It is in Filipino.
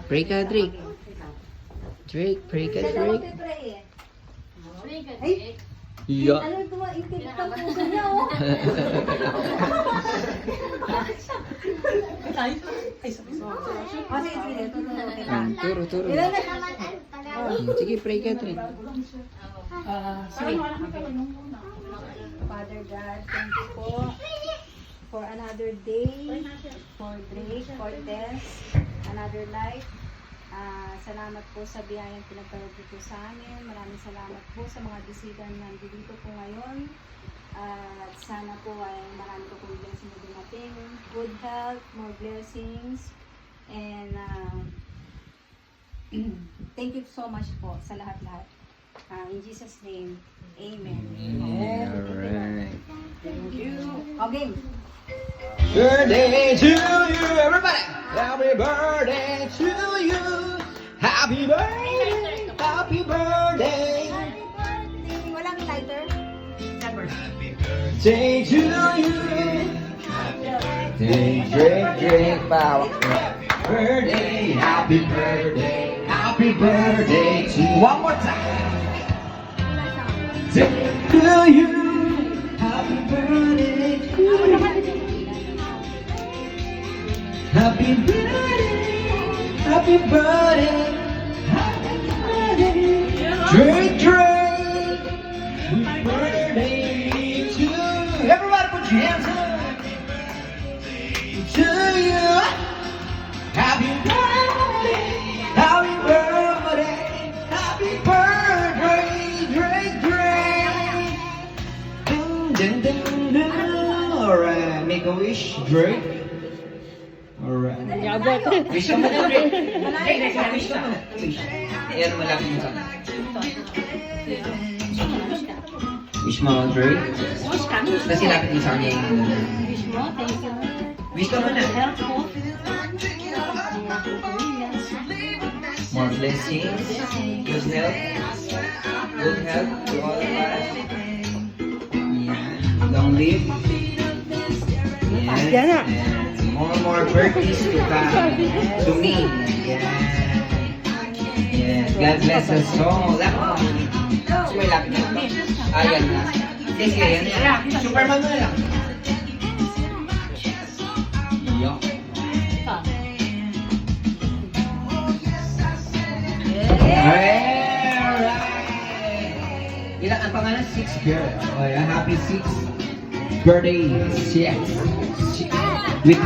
Pray ka, Drake. Drake, pray ka, Drake. Yeah. Ano ito mo, itik ka puso niya, oh. Turo, turo. Sige, pray ka, Drake. Father God, thank you po for another day, for Drake, for Tess, another life. Salamat po sa biyayang pinagkaloob po sa amin. Maraming salamat po sa mga bisita na nandito po ngayon. At sana po ay marami po pong blessing na dumating. Good health, more blessings. And thank you so much po sa lahat-lahat. In Jesus' name, Amen. Alright. Thank you. Okay. Birthday to you, everybody! Happy birthday to you! Happy birthday! Happy birthday! Walang lighter? Day to you! Day, Drake, power! Birthday! Happy birthday! Happy birthday to you! One more time! Day to you! Happy birthday to you! Happy birthday, happy birthday, happy birthday, Drake, Drake. Happy birthday to you. Everybody put your hands up. To you. Happy birthday, happy birthday, happy birthday, Drake, Drake. Dun, dun, dun, dun. All right, make a wish, Drake. Alright. Wish ka mo na, Drake. Drake, wish ka mo na. Wish. Ayan, malapit mo sa akin. Wish mo, Drake. Kasi lapit mo sa kanya yung... Wish ka mo na. More blessings. Good health. Good health to all of us. Yeah. Long live. Yeah. More birthdays to come to me. Yes. God bless us all. So, may lapit na. Ayan na. Sige, yan. Superman mo na lang. Yo. Alright. Ilang ang pangalan? 6 girl. Oh, yeah. Happy 6th birthday. Yes. With